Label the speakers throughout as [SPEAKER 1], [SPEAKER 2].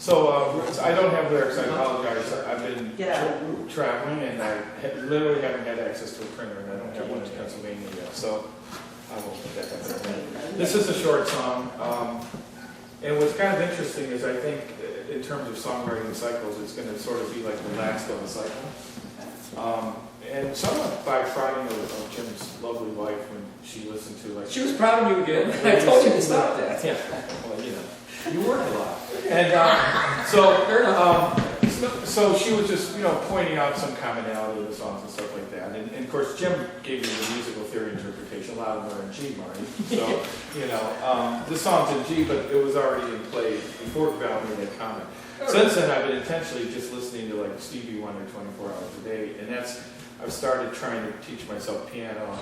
[SPEAKER 1] I don't have lyrics, I apologize. I've been traveling and I literally haven't had access to a printer and I don't have one in Pennsylvania yet, so I won't put that down. This is a short song. And what's kind of interesting is I think in terms of songwriting cycles, it's going to sort of be like the last of a cycle. And somewhat by prodding of Jim's lovely wife when she listened to like...
[SPEAKER 2] She was proud of you again. I told you to stop that.
[SPEAKER 1] Yeah, well, you know.
[SPEAKER 2] You work a lot.
[SPEAKER 1] And so she was just, pointing out some commonality of the songs and stuff like that. And of course, Jim gave me the musical theory interpretation. A lot of them are in G, Marty. So, the song's in G, but it was already in play before Val made that comment. Since then, I've been intentionally just listening to like Stevie Wonder 24 hours a day, and I've started trying to teach myself piano,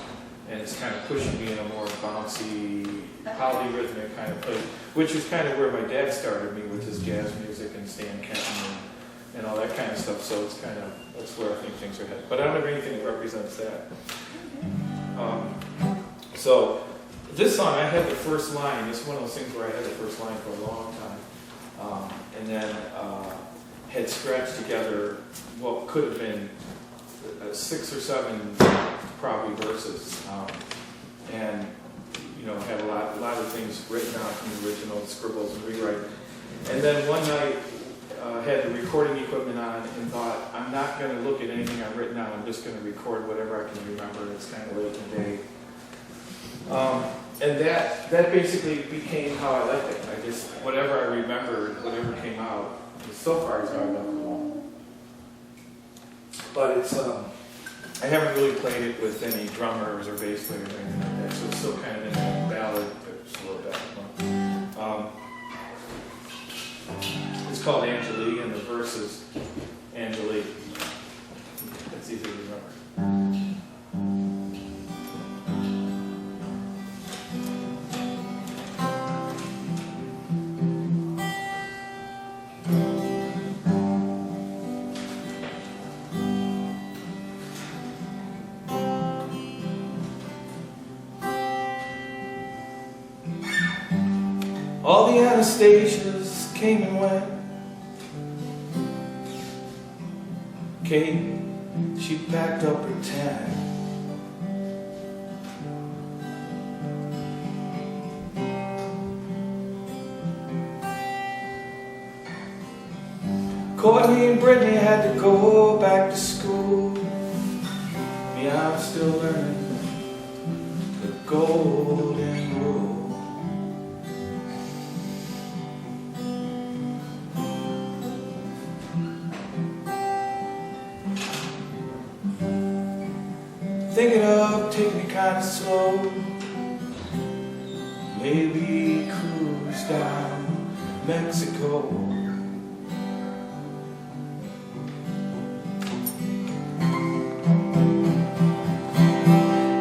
[SPEAKER 1] and it's kind of pushing me in a more bouncy, polyrhythmic kind of place, which is kind of where my dad started me, which is jazz music and Stan Kenton and all that kind of stuff. So it's that's where I think things are headed. But I don't have anything that represents that. So this song, I had the first line. It's one of those things where I had the first line for a long time, and then had scratched together what could have been 6 or 7 probably verses, and had a lot of things written out from the original, scribbles and rewrite. And then one night had the recording equipment on and thought, I'm not going to look at anything I've written down, I'm just going to record whatever I can remember. It's kind of late in the day. And that basically became how I liked it. I just, whatever I remembered, whatever came out, so far is how I left it alone. But it's, I haven't really played it with any drummers or bass players or anything like that, so it's still kind of in a ballad, slow ballad. It's called Angalee, and the verse is Angalee. It's easy to remember. All the Anastasias came and went. Kate, she packed up her tent. Courtney and Brittany had to go back to school. Me, I'm still learning the golden rule. Thinking of taking it kind of slow, maybe cruise down Mexico.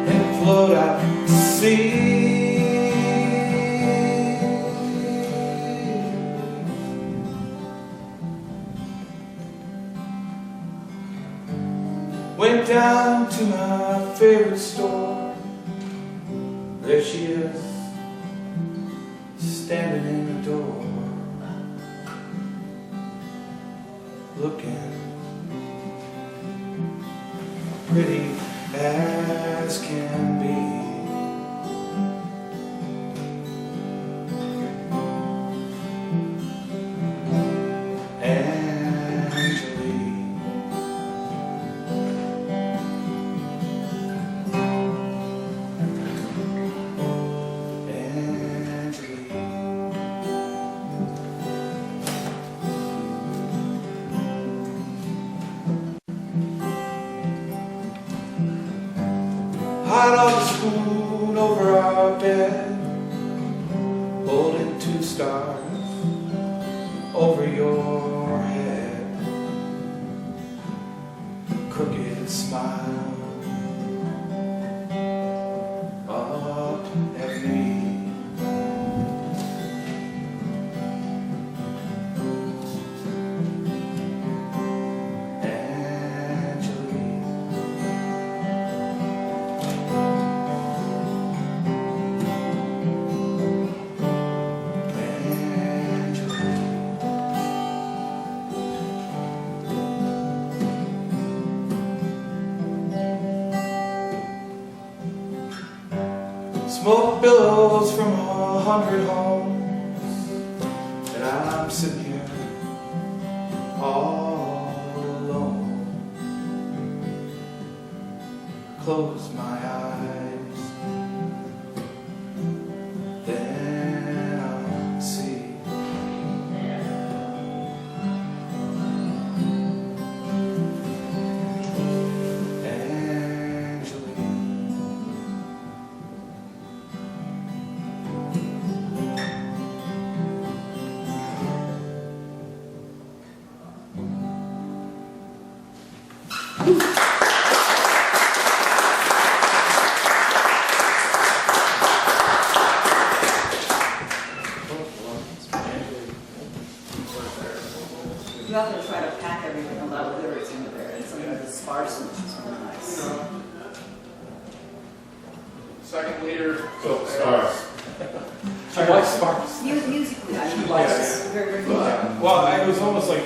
[SPEAKER 1] And float out to sea. Went down to my favorite store. There she is, standing in the door, looking pretty as can be. Hot on the spoon over our bed, holding 2 stars over your head. Crooked smile up at me. Smoke billows from 100 homes, and I'm sitting here all alone. Close my eyes, then I'll see Angalee.
[SPEAKER 3] You have to try to pack everything, a lot of lyrics into there, and some of the sparseness is really nice.
[SPEAKER 1] Second leader.
[SPEAKER 4] So, stars.
[SPEAKER 1] I like Sparks.
[SPEAKER 3] Musically, I mean,
[SPEAKER 2] likes
[SPEAKER 3] it's very, very good.
[SPEAKER 1] Well, I was almost like,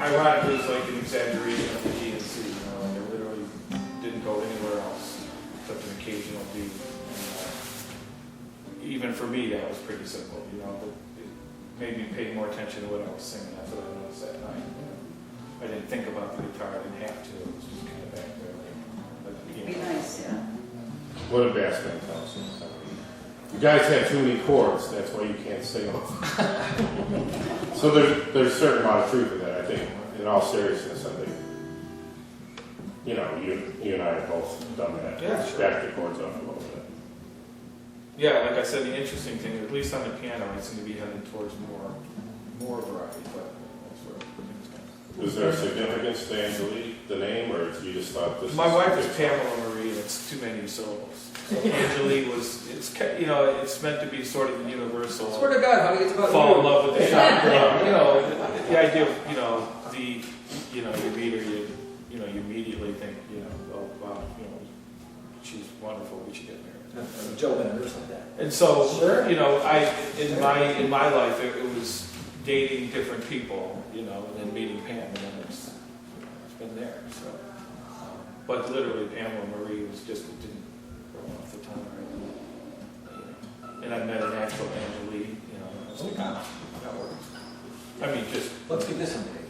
[SPEAKER 1] ironically, it was like an exaggeration of the G and C. You know, like I literally didn't go anywhere else except an occasional beat. And, even for me, that was pretty simple. You know, but it made me pay more attention to what I was singing. That's what I noticed that night. You know. I didn't think about the guitar. I didn't have to. It was just kind of back there, like the
[SPEAKER 3] Be
[SPEAKER 1] beginning.
[SPEAKER 3] nice, yeah.
[SPEAKER 4] What a bass band tells you. You guys have too many chords, that's why you can't sing them. So there's a certain amount of truth in that, I think, in all seriousness, I think. You know, you and I have both done that.
[SPEAKER 1] Yeah, sure.
[SPEAKER 4] Back the chords off a little bit.
[SPEAKER 1] Yeah, like I said, the interesting thing, at least on the piano, I seem to be heading towards more variety, but that's where things go.
[SPEAKER 4] Was there a significance to Angalee, the name, or you just thought this
[SPEAKER 1] My
[SPEAKER 4] is
[SPEAKER 1] wife
[SPEAKER 4] a
[SPEAKER 1] is
[SPEAKER 4] good
[SPEAKER 1] Pamela Marie, and it's too many syllables. So Angalee was, you know, it's meant to be sort of the universal.
[SPEAKER 2] Swear to God, honey, it's about
[SPEAKER 1] Fall in
[SPEAKER 2] you.
[SPEAKER 1] love with the shotgun. You know, the idea of, you meet her, you immediately think, oh wow, she's wonderful. We should get married.
[SPEAKER 2] Joe Bennett or something like that.
[SPEAKER 1] And so,
[SPEAKER 2] Sure.
[SPEAKER 1] in my life, it was dating different people, and then meeting Pam, and then it's been there. So, but literally, Pamela Marie was just, it didn't roll off the tongue or anything. And I met an actual Angalee, I was like, that works. I mean, just.
[SPEAKER 2] Let's get this one taken.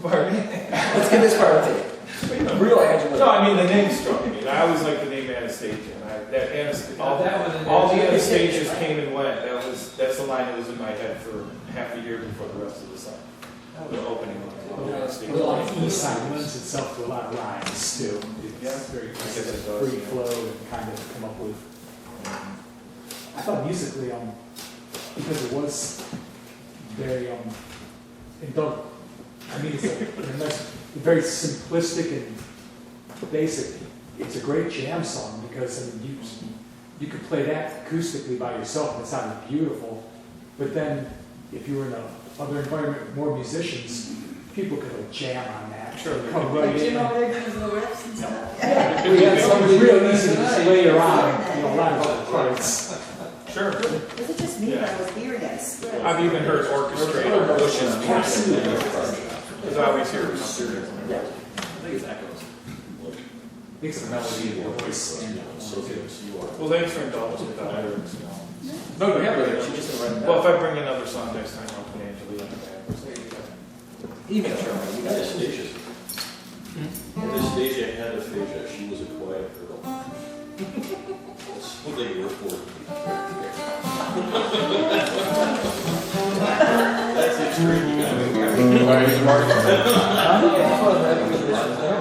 [SPEAKER 1] Pardon me?
[SPEAKER 2] Let's get this part taken. Real Angela.
[SPEAKER 1] No, I mean, the name struck me. I always liked the name Anastasia. All the Anastasias came and went. That's the line that was in my head for half a year before the rest of the song. The opening line.
[SPEAKER 5] The song lends itself to a lot of rhymes too. It's very
[SPEAKER 1] guess it does,
[SPEAKER 5] free
[SPEAKER 1] yeah.
[SPEAKER 5] flow and kind of come up with. I thought musically, because it was very indulgent. I mean, it's a nice, very simplistic and basic. It's a great jam song because you could play that acoustically by yourself and it sounded beautiful. But then, if you were in another environment with more musicians, people could jam on that.
[SPEAKER 1] Sure.
[SPEAKER 5] Come right
[SPEAKER 3] Like Jim
[SPEAKER 5] in.
[SPEAKER 3] over there doing the riffs and stuff.
[SPEAKER 5] Yeah, we had somebody real easy to just layer on, a lot of other parts.
[SPEAKER 1] Sure.
[SPEAKER 3] Was it just me that I was hearing that split?
[SPEAKER 1] I've even heard orchestrated versions because I always hear it.
[SPEAKER 2] I think it's echoes.
[SPEAKER 5] Makes the melody and the voice.
[SPEAKER 1] Well, thanks for indulging with the lyrics.
[SPEAKER 2] No, we have it. She just didn't write it
[SPEAKER 1] Well, if
[SPEAKER 2] down.
[SPEAKER 1] I bring another song next time, I'll put Angalee on the back.
[SPEAKER 2] Email her. You got it.
[SPEAKER 6] Anastasia. Anastasia had aphasia. She was a quiet girl. That's what they were for. That's extreme.
[SPEAKER 4] All right, Mark.
[SPEAKER 2] Yeah, that's what I read because this was there.